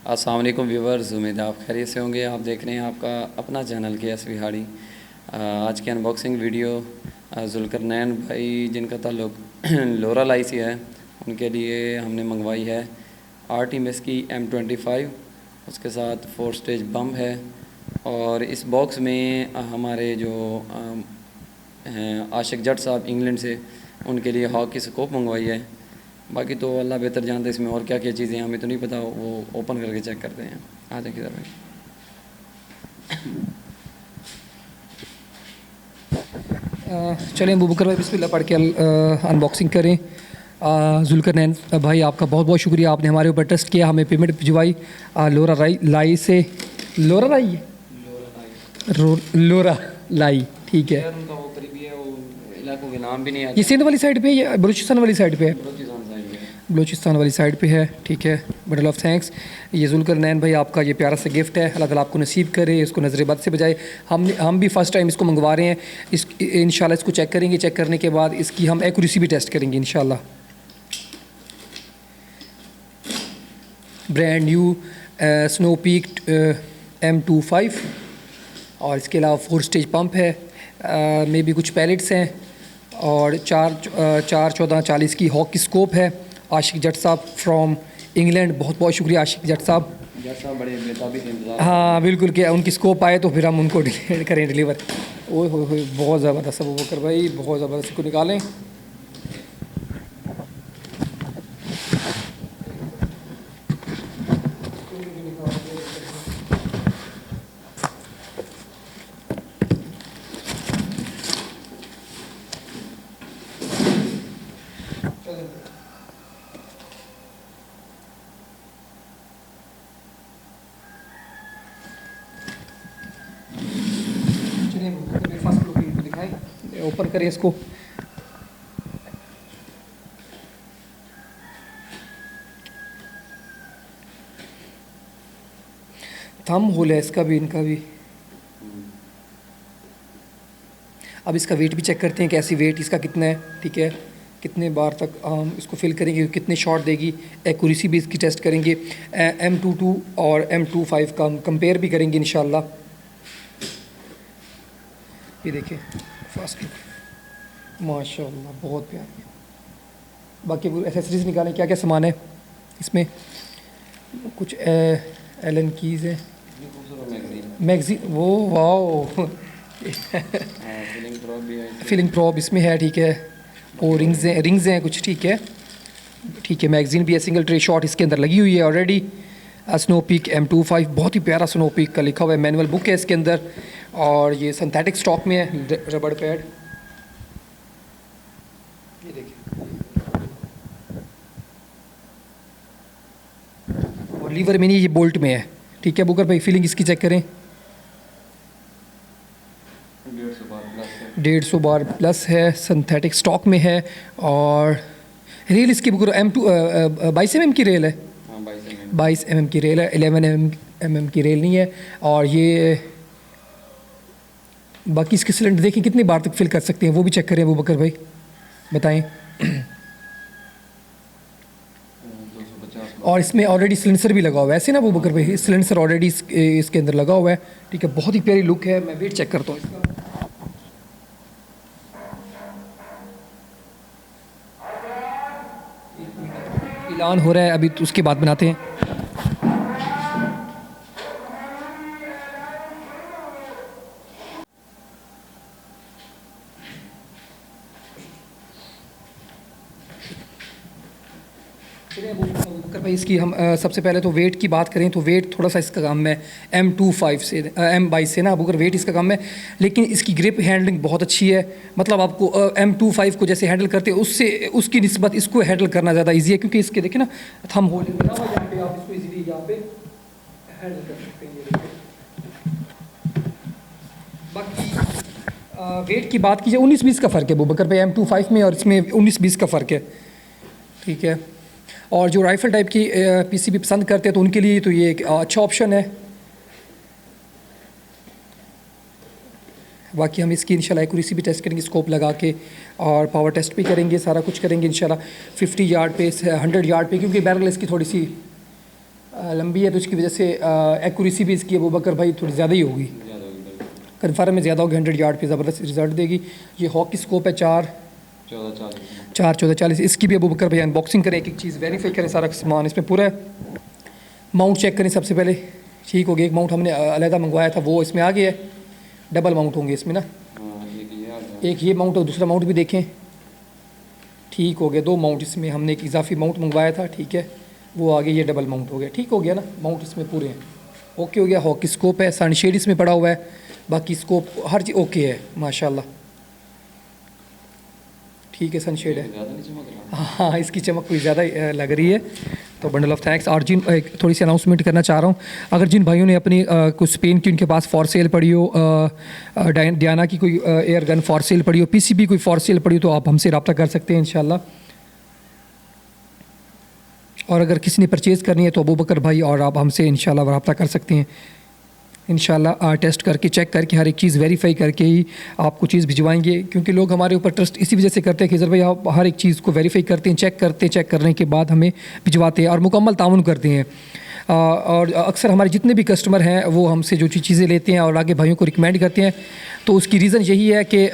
अस्सलाम वालेकुम व्यूवर्स, उम्मीद है आप खैरियत से होंगे। आप देख रहे हैं आपका अपना चैनल KS विहाड़ी। आज की अनबॉक्सिंग वीडियो जुल्करनैन भाई जिनका ताल्लुक लोरा लाई से है, उनके लिए हमने मंगवाई है RTMS की M25। उसके साथ 4 स्टेज बम है और इस बॉक्स में हमारे जो हैं आशिक जट साहब इंग्लैंड से, उनके लिए हॉक की स्कोप मंगवाई है। बाकी तो अल्लाह बेहतर जानते हैं इसमें और क्या क्या चीज़ें, हमें तो नहीं पता, वो ओपन करके चेक करते हैं। आ जाए किधर भाई। चलें अबू बकर भाई बिस्मिल्लाह पढ़ के अनबॉक्सिंग करें। जुल्करनैन भाई आपका बहुत बहुत शुक्रिया, आपने हमारे ऊपर ट्रस्ट किया, हमें पेमेंट भिजवाई लोरा लाई से। लोरा लाई लोरा लाई, ठीक है। उनका वो करीबी है, वो इलाकों के नाम भी नहीं आते। ये सिंध वाली साइड पे है या बलूचिस्तान वाली साइड पे है? बलूचिस्तान वाली साइड पे है, ठीक है। बड़े ऑफ थैंक्स। ये जुल्करनैन भाई आपका ये प्यारा सा गिफ्ट है, अल्लाह ताला आपको नसीब करे, इसको नज़र बद से बजाए। हम भी फ़र्स्ट टाइम इसको मंगवा रहे हैं। इंशाल्लाह इसको चेक करेंगे, चेक करने के बाद इसकी हम एक्यूरेसी भी टेस्ट करेंगे इंशाल्लाह। Brand new snow peak M25 और इसके अलावा 4 स्टेज पंप है, में भी कुछ पैलेट्स हैं और 4/14/40 की हॉक की स्कोप है। आशिक जट साहब फ्रॉम इंग्लैंड, बहुत बहुत शुक्रिया आशिक जट साहब। बड़े बेताबी से इंतजार। हाँ बिल्कुल, क्या उनकी स्कोप आए तो फिर हम उनको करें डिलीवर। ओए हो बहुत ज़बरदस्त अबू बकर भाई, बहुत ज़बरदस्त। इसको निकालें। फर्स्ट लुक दिखाएं, ओपन करें इसको। थंब होल है इसका भी, इनका भी। अब इसका वेट भी चेक करते हैं, कैसी वेट इसका कितना है, ठीक है। कितने बार तक हम इसको फिल करेंगे, कितने शॉट देगी, एक्यूरेसी भी इसकी टेस्ट करेंगे। M22 और M25 का हम कंपेयर भी करेंगे इंशाल्लाह। ये देखिए फर्स्ट लुक, माशाल्लाह बहुत प्यारी। बाकी एसेसरीज निकालें, क्या क्या सामान है इसमें। कुछ एलन कीज़ है, मैगजीन, वो वाओ फिलिंग प्रॉब इसमें है, ठीक है। और रिंग्स हैं कुछ, ठीक है ठीक है। मैगजीन भी है, सिंगल ट्रे शॉट इसके अंदर लगी हुई है ऑलरेडी। स्नो पीक M25 बहुत ही प्यारा स्नो पीक का लिखा हुआ है, मैनुअल बुक है इसके अंदर। और ये सिंथेटिक स्टॉक में है, रबड़ पैड। ये देखिए, और लीवर में नहीं, ये बोल्ट में है, ठीक है। बुकर भाई फिलिंग इसकी चेक करें। 150 बार प्लस है, सिंथेटिक स्टॉक में है। और रेल इसकी बुकर 22 mm की रेल है, 22 mm की रेल है, 11 mm की रेल नहीं है। और ये बाकी इसके सिलेंडर देखें कितनी बार तक फिल कर सकते हैं, वो भी चेक करें अबू बकर भाई, बताएं। और इसमें ऑलरेडी सिलेंसर भी लगा हुआ है, ऐसे ना अबू बकर भाई, सिलेंसर ऑलरेडी इसके अंदर लगा हुआ है, ठीक है। बहुत ही प्यारी लुक है। मैं वेट चेक करता हूँ इसका। ऐलान हो रहा है अभी, तो उसके बाद बनाते हैं। बकर भाई इसकी हम सबसे पहले तो वेट की बात करें तो वेट थोड़ा सा इसका कम है M22 से, M22 से ना अबू बकर, वेट इसका कम है। लेकिन इसकी ग्रिप हैंडलिंग बहुत अच्छी है, मतलब आपको M25 को जैसे हैंडल करते हैं उससे उसकी निस्बत इसको हैंडल करना ज़्यादा ईजी है, क्योंकि इसके देखें ना थंब होल बना हुआ, यहाँ पे आप इसको ईजीली यहाँ पे हैंडल कर सकते हैं। बाकी वेट की बात कीजिए, 19-20 का फ़र्क है अबू बकर भाई M25 में और इसमें 19-20 का फ़र्क है, ठीक है। और जो राइफ़ल टाइप की PCB पसंद करते हैं तो उनके लिए तो ये एक अच्छा ऑप्शन है। बाकी हम इसकी इंशाल्लाह एक्यूरेसी भी टेस्ट करेंगे स्कोप लगा के, और पावर टेस्ट भी करेंगे, सारा कुछ करेंगे इंशाल्लाह। 50 यार्ड पे 100 यार्ड पे, क्योंकि बैरल इसकी थोड़ी सी लंबी है तो इसकी वजह से एक्यूरेसी भी इसकी अबू बकर भाई थोड़ी ज़्यादा ही होगी, कन्फर्म में ज़्यादा होगी, 100 यार्ड पे ज़बरदस्त रिजल्ट देगी। ये हॉक की स्कोप है 4/14 इसकी भी अबू बकर भाई अनबॉक्सिंग करें, एक एक चीज़ वेरीफाई करें, सारा सामान इसमें पूरा है। माउंट चेक करें सबसे पहले, ठीक हो गया। एक माउंट हमने अलहदा मंगवाया था वो इसमें आ गया है, डबल माउंट होंगे इसमें ना, एक ये माउंट और दूसरा माउंट भी देखें, ठीक हो गया। 2 माउंट इसमें, हमने एक इजाफी माउंट मंगवाया था, ठीक है, वो आगे ये डबल माउंट हो गया, ठीक हो गया ना, माउंट इसमें पूरे हैं, ओके हो गया। हॉकी स्कोप है, सनशेड इसमें पड़ा हुआ है, बाकी स्कोप हर चीज़ ओके है माशाल्लाह, ठीक है, सनशेड है। हाँ, इसकी चमक कोई ज़्यादा लग रही है। तो बंडल ऑफ थैंक्स। और जिन एक थोड़ी सी अनाउंसमेंट करना चाह रहा हूँ, अगर जिन भाइयों ने अपनी कुछ स्पेन की उनके पास फॉर सेल पड़ी हो, डियाना की कोई एयर गन फॉर सेल पड़ी हो, पीसीबी कोई फॉर सेल पड़ी हो, तो आप हमसे रब्ता कर सकते हैं इंशाल्लाह। और अगर किसी ने परचेज़ करनी है तो अबू बकर भाई और आप हमसे इंशाल्लाह रब्ता कर सकते हैं इंशाल्लाह। टेस्ट करके, चेक करके, हर एक चीज़ वेरीफाई करके ही आपको चीज़ भिजवाएंगे, क्योंकि लोग हमारे ऊपर ट्रस्ट इसी वजह से करते हैं कि सर भाई आप हर एक चीज़ को वेरीफाई करते हैं, चेक करते हैं, चेक करने के बाद हमें भिजवाते हैं और मुकम्मल ताउन करते हैं। और अक्सर हमारे जितने भी कस्टमर हैं वो हमसे जो चीज़ें लेते हैं और आगे भाइयों को रिकमेंड करते हैं, तो उसकी रीज़न यही है कि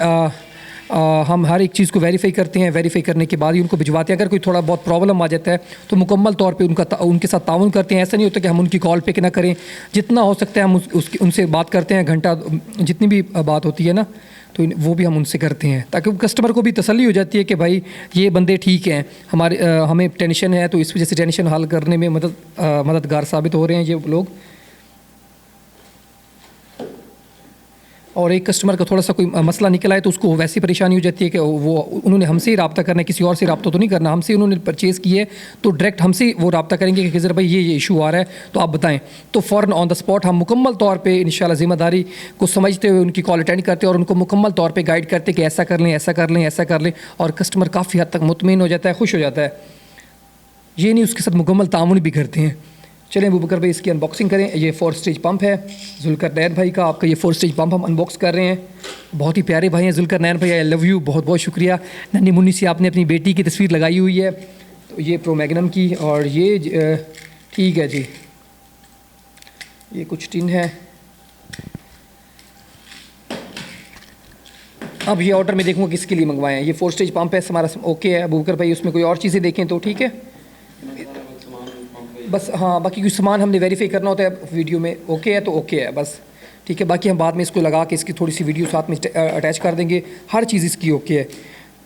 हम हर एक चीज़ को वेरीफाई करते हैं, वेरीफाई करने के बाद ही उनको भिजवाते हैं। अगर कोई थोड़ा बहुत प्रॉब्लम आ जाता है तो मुकम्मल तौर पे उनके साथ ताउन करते हैं। ऐसा नहीं होता कि हम उनकी कॉल पिक ना करें, जितना हो सकता है हम उनसे बात करते हैं, घंटा जितनी भी बात होती है ना, तो वो भी हम उनसे करते हैं, ताकि कस्टमर को भी तसल्ली हो जाती है कि भाई ये बंदे ठीक हैं, हमें टेंशन है तो इस वजह से टेंशन हल करने में मददगार साबित हो रहे हैं ये लोग। और एक कस्टमर का थोड़ा सा कोई मसला निकल आए तो उसको वैसी परेशानी हो जाती है कि वो उन्होंने हमसे ही रब्ता करना है, किसी और से रब्ता तो नहीं करना, हमसे उन्होंने परचेज़ की है तो डायरेक्ट हमसे वो रब्ता करेंगे कि सर भाई ये इशू आ रहा है तो आप बताएं, तो फ़ौरन ऑन द स्पॉट हम मुकम्मल तौर पे इंशाल्लाह ज़िम्मेदारी को समझते हुए उनकी कॉल अटेंड करते हैं और उनको मुकम्मल तौर पर गाइड करते हैं कि ऐसा कर लें, ऐसा कर लें, ऐसा कर लें, और कस्टमर काफ़ी हद तक मुतमईन हो जाता है, खुश हो जाता है। ये नहीं, उसके साथ मुकम्मल तामुन भी करते हैं। चलें अबू बकर भाई इसकी अनबॉक्सिंग करें। ये 4 स्टेज पंप है जुल्करनैन भाई का, आपका ये 4 स्टेज पंप हम अनबॉक्स कर रहे हैं। बहुत ही प्यारे भाई हैं जुल्करनैन भाई, आई लव यू, बहुत बहुत शुक्रिया। नन्ही मुन्नी से आपने अपनी बेटी की तस्वीर लगाई हुई है, तो ये प्रो मैग्नम की, और ये ठीक है जी, ये कुछ टिन है। अब ये ऑर्डर में देखूँगा किसके लिए मंगवाए हैं। ये 4 स्टेज पंप है हमारा, ओके है अबू बकर भाई, उसमें कोई और चीज़ें देखें तो ठीक है बस। हाँ, बाकी कुछ सामान हमने वेरीफाई करना होता है वीडियो में, ओके है तो ओके है बस, ठीक है। बाकी हम बाद में इसको लगा के इसकी थोड़ी सी वीडियो साथ में अटैच कर देंगे, हर चीज़ इसकी ओके है।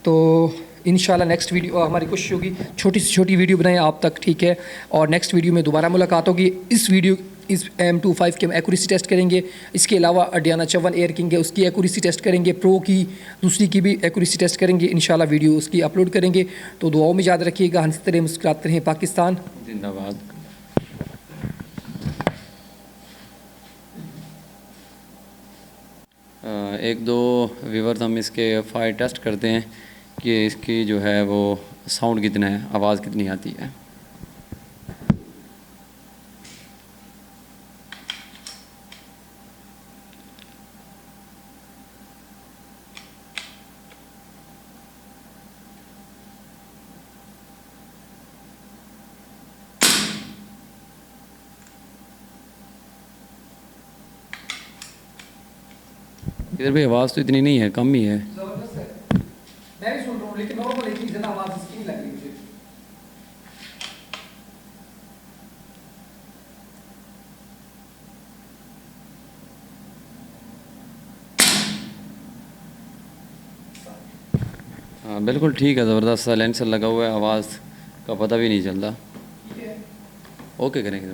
तो इंशाल्लाह नेक्स्ट वीडियो हमारी कोशिश होगी छोटी से छोटी वीडियो बनाएं आप तक, ठीक है। और नेक्स्ट वीडियो में दोबारा मुलाकात होगी। इस M25 के हम एक्यूरेसी टेस्ट करेंगे, इसके अलावा डियाना 54 एयर किंग है उसकी एक्यूरेसी टेस्ट करेंगे, प्रो की दूसरी की भी एक्यूरेसी टेस्ट करेंगे इंशाल्लाह, वीडियो उसकी अपलोड करेंगे। तो दुआओं में याद रखिएगा, हंसते रहें, मुस्कुराते रहें, पाकिस्तान जिंदाबाद। एक दो व्यूवर्स हम इसके फायर टेस्ट करते हैं कि इसकी जो है वो साउंड कितना है, आवाज़ कितनी आती है। इधर भी आवाज़ तो इतनी नहीं है, कम ही है। ज़बरदस्त है, मैं भी सुन रहा हूँ, लेकिन नॉर्मल इतनी ज़्यादा आवाज़ इसकी नहीं लग रही मुझे। हाँ बिल्कुल ठीक है, ज़बरदस्त साइलेंसर लगा हुआ है, आवाज़ का पता भी नहीं चलता। ओके करेंगे।